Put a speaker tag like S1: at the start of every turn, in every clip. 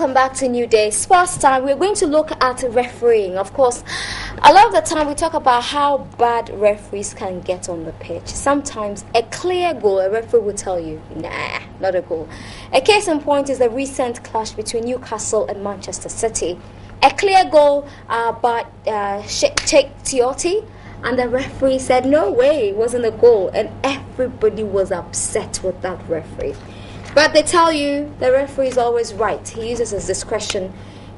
S1: welcome back to New Day Sports Time. We're going to look at refereeing. Of course, a lot of the time we talk about how bad referees can get on the pitch. Sometimes a clear goal, a referee will tell you, nah, not a goal. A case in point is the recent clash between Newcastle and Manchester City. A clear goal by Cheick Tioté, and the referee said, no way, it wasn't a goal. And everybody was upset with that referee. But they tell you the referee is always right. He uses his discretion.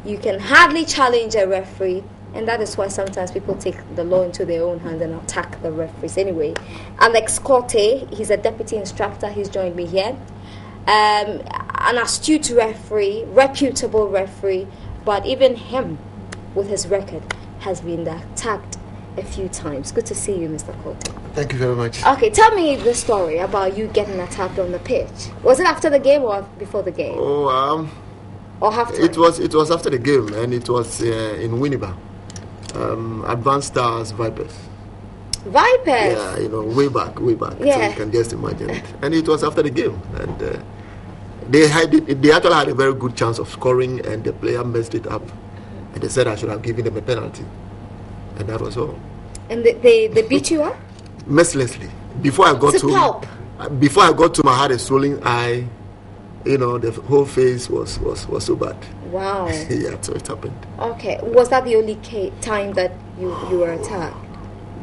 S1: You can hardly challenge a referee, and that is why sometimes people take the law into their own hands and attack the referees. Anyway, Alex Corte, he's a deputy instructor. He's joined me here. An astute referee, reputable referee, but even him, with his record, has been attacked a few times. Good to see you, Mr. Corte.
S2: Thank you very much.
S1: Okay, tell me the story about you getting attacked on the pitch. Was it after the game or before the game?
S2: Or
S1: halftime?
S2: It was after the game, and it was in Winneba, Advanced Stars Vipers.
S1: Vipers?
S2: Yeah, way back.
S1: Yeah.
S2: So you can just imagine it. And it was after the game, and they actually had a very good chance of scoring, and the player messed it up, and they said I should have given them a penalty, and that was all.
S1: And they beat you up?
S2: Mercilessly. Before I got to I had a swollen eye. The whole face was so bad.
S1: Wow.
S2: Yeah, so it happened.
S1: Okay. Was that the only time that you were attacked?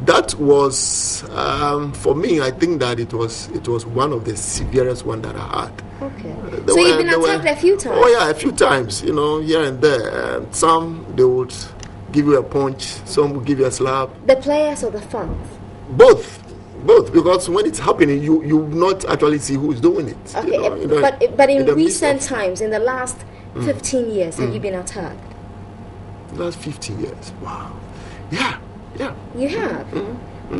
S2: That was for me. I think that it was one of the severest one that I had.
S1: Okay. So you've been attacked a few times?
S2: Oh yeah, a few times. Here and there. Some they would give you a punch. Some would give you a slap.
S1: The players or the fans?
S2: Both, because when it's happening, you not actually see who's doing it.
S1: Okay, but in recent times, in the last 15 years, have you been attacked?
S2: Last 15 years, wow, yeah.
S1: You have.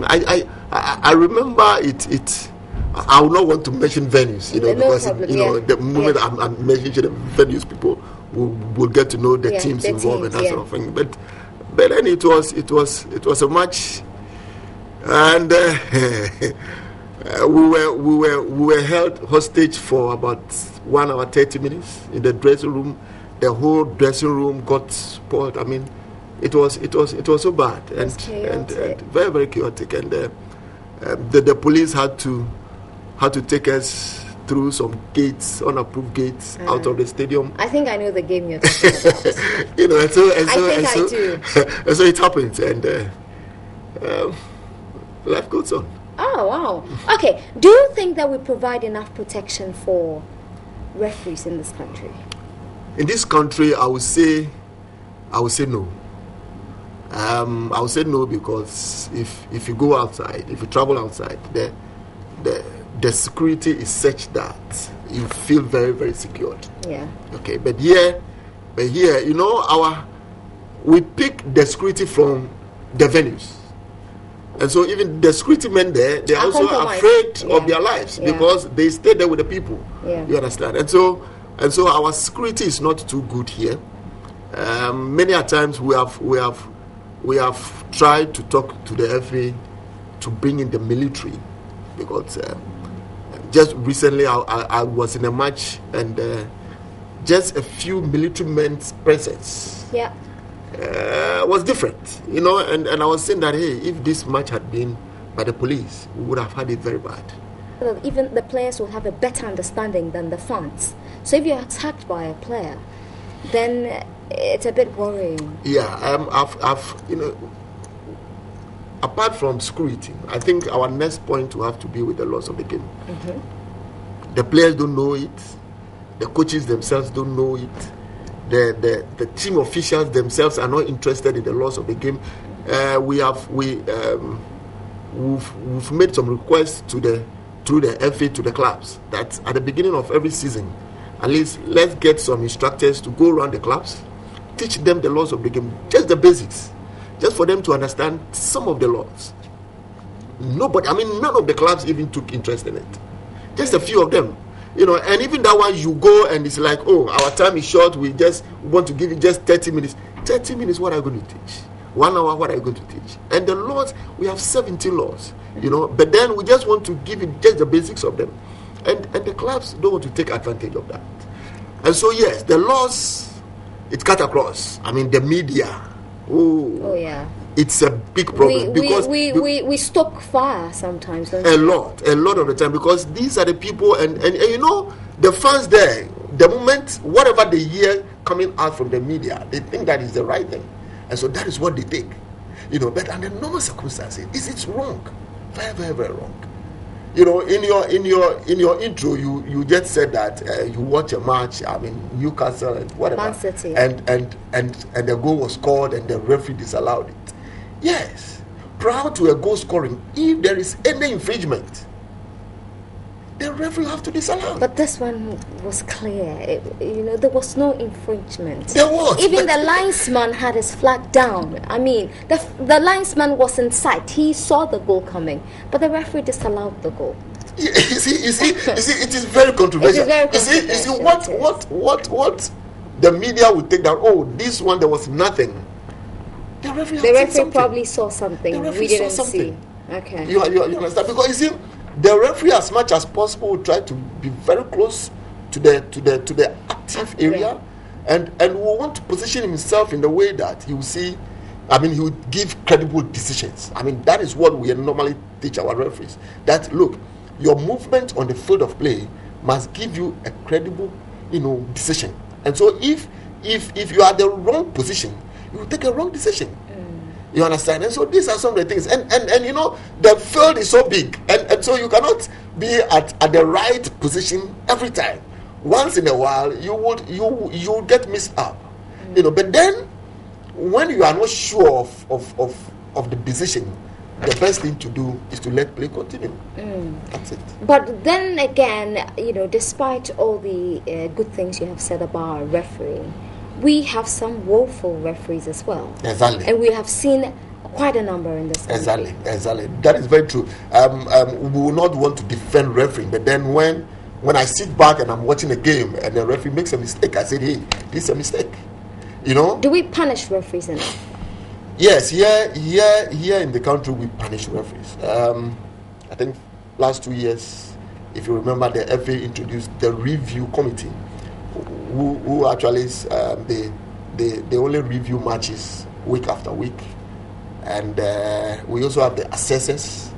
S2: I remember it. I would not want to mention venues, because
S1: problem,
S2: the moment I'm mentioning the venues, people will get to know the teams involved and that sort of thing. But then it was a match. And we were held hostage for about 1 hour 30 minutes in the dressing room. The whole dressing room got spoiled. I mean, it was so bad and very, very chaotic. And the police had to take us through some gates, unapproved gates, out of the stadium.
S1: I think I know the game you're talking about.
S2: I
S1: do.
S2: And so it happened, and life goes on.
S1: Oh, wow. Okay. Do you think that we provide enough protection for referees in this country?
S2: In this country, I would say no. I would say no because if you go outside, if you travel outside, the security is such that you feel very, very secured.
S1: Yeah.
S2: Okay, but here, we pick the security from the venues. And so even the security men there, they're also afraid of their lives because they stay there with the people.
S1: Yeah.
S2: You understand? And so our security is not too good here. Many a times we have tried to talk to the FA to bring in the military because just recently I was in a match and just a few military men's presence.
S1: Yeah.
S2: Was different, and I was saying that, hey, if this match had been by the police, we would have had it very bad.
S1: Even the players will have a better understanding than the fans. So if you're attacked by a player, then it's a bit worrying.
S2: Yeah, I've apart from security, I think our next point will have to be with the laws of the game. Mm-hmm. The players don't know it, the coaches themselves don't know it. The team officials themselves are not interested in the laws of the game. We've made some requests through the FA to the clubs that at the beginning of every season, at least let's get some instructors to go around the clubs, teach them the laws of the game, just the basics, just for them to understand some of the laws. None of the clubs even took interest in it. Just a few of them. And even that one, you go and it's like, oh, our time is short. We just want to give you just 30 minutes. 30 minutes, what are you going to teach? 1 hour, what are you going to teach? And the laws, we have 17 laws, but then we just want to give you just the basics of them. And the clubs don't want to take advantage of that. And so, yes, the laws it cut across. I mean, the media.
S1: Oh yeah.
S2: It's a big problem because
S1: we stoke fire sometimes.
S2: A lot of the time, because these are the people, and you know, the fans there, the moment whatever they hear coming out from the media, they think that is the right thing, and so that is what they take, you know. But under normal circumstances, it's wrong, very, very, very wrong. You know, in your intro, you just said that you watch a match. I mean, Newcastle and whatever,
S1: Man City.
S2: and the goal was scored and the referee disallowed it. Yes, prior to a goal scoring, if there is any infringement, the referee have to disallow.
S1: But this one was clear. You know, there was no infringement.
S2: There was.
S1: Even the linesman had his flag down. I mean, the linesman was in sight. He saw the goal coming, but the referee disallowed the goal.
S2: You see, it is very controversial.
S1: It is very controversial.
S2: You see, what the media would take that, oh, this one there was nothing. The referee
S1: probably saw something we didn't see. Okay.
S2: You understand? Because you see, the referee, as much as possible, will try to be very close to the active area, and will want to position himself in the way that he will see. I mean, he would give credible decisions. I mean, that is what we normally teach our referees. That look, your movement on the field of play must give you a credible, you know, decision. And so, if you are the wrong position, you will take a wrong decision. You understand? And so these are some of the things. And you know, the field is so big, and so you cannot be at the right position every time. Once in a while, you would get mixed up. You know, but then when you are not sure of the decision, the best thing to do is to let play continue. That's it.
S1: But then again, you know, despite all the good things you have said about refereeing, we have some woeful referees as well.
S2: Exactly.
S1: And we have seen quite a number in this country.
S2: Exactly. That is very true. We will not want to defend refereeing, but then when I sit back and I'm watching a game and the referee makes a mistake, I say, hey, this is a mistake. You know?
S1: Do we punish referees enough?
S2: Yes, here in the country we punish referees. I think last 2 years, if you remember, the FA introduced the review committee, who actually they only review matches week after week, and we also have the assessors,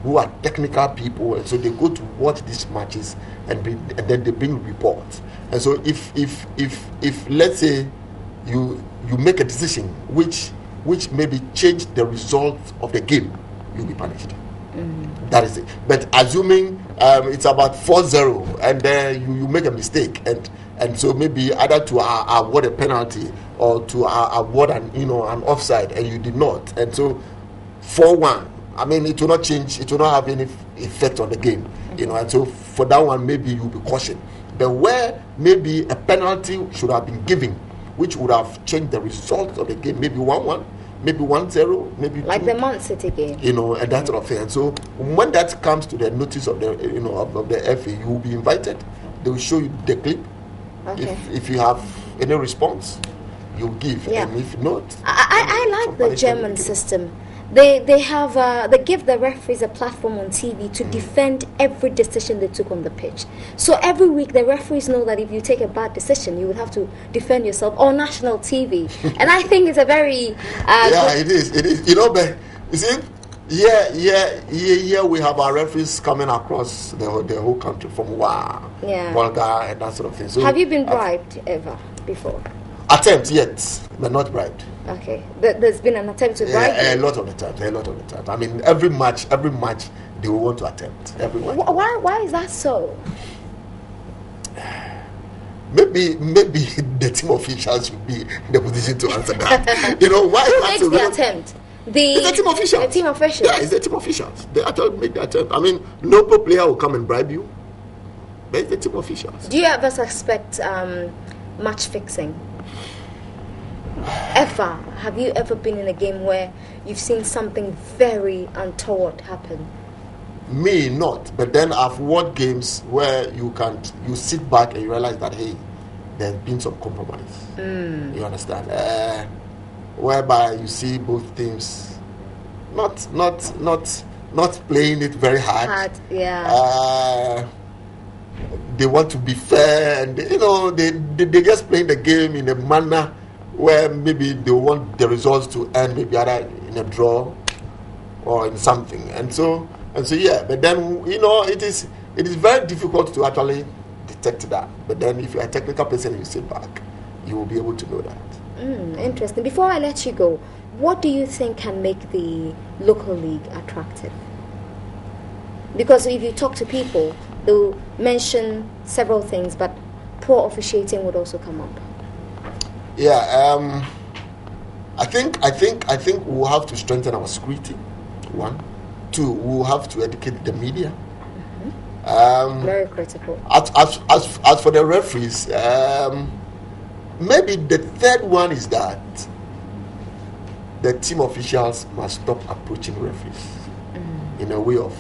S2: who are technical people, and so they go to watch these matches and then they bring reports. And so if let's say you make a decision which maybe change the result of the game, you'll be punished. That is it. But assuming it's about 4-0 and then you make a mistake and so maybe either to award a penalty or to award an offside, and you did not, and so 4-1. I mean, it will not change. It will not have any effect on the game, And so for that one, maybe you'll be cautioned. But where maybe a penalty should have been given, which would have changed the result of the game, maybe 1-1, maybe 1-0, maybe
S1: like
S2: 2,
S1: the Man City game,
S2: and that sort of thing. And so when that comes to the notice of the of the FA, you will be invited. They will show you the clip.
S1: Okay.
S2: If you have any response, you give, and if not,
S1: I like the German system. They give the referees a platform on TV to defend every decision they took on the pitch. So every week the referees know that if you take a bad decision, you will have to defend yourself on national TV. And I think it's a very
S2: it is. But you see, here we have our referees coming across the whole country from Volga and that sort of thing. So
S1: have you been bribed ever before?
S2: Attempt, yet, but not bribed.
S1: Okay, there's been an attempt to bribe you?
S2: A lot of the time. I mean, every match, they will want to attempt. Every match.
S1: Why is that so?
S2: Maybe the team officials should be in the position to answer that. Why?
S1: Who makes the attempt?
S2: It's the team officials.
S1: The team officials.
S2: Yeah, it's the team officials. They actually make the attempt. I mean, no pro player will come and bribe you. But it's the team officials.
S1: Do you ever suspect match fixing? Ever? Have you ever been in a game where you've seen something very untoward happen?
S2: Me, not. But then I've watched games where you sit back and you realize that, hey, there's been some compromise. You understand? Whereby you see both teams not playing it very hard. they want to be fair, and they just playing the game in a manner where maybe they want the results to end maybe either in a draw or in something, and so yeah. But then it is very difficult to actually detect that. But then if you're a technical person and you sit back, you will be able to know that.
S1: Interesting. Before I let you go, what do you think can make the local league attractive? Because if you talk to people, they'll mention several things, but poor officiating would also come up.
S2: Yeah, I think we'll have to strengthen our security. 1, 2, we'll have to educate the media.
S1: Very critical.
S2: As for the referees, maybe the third one is that the team officials must stop approaching referees in a way of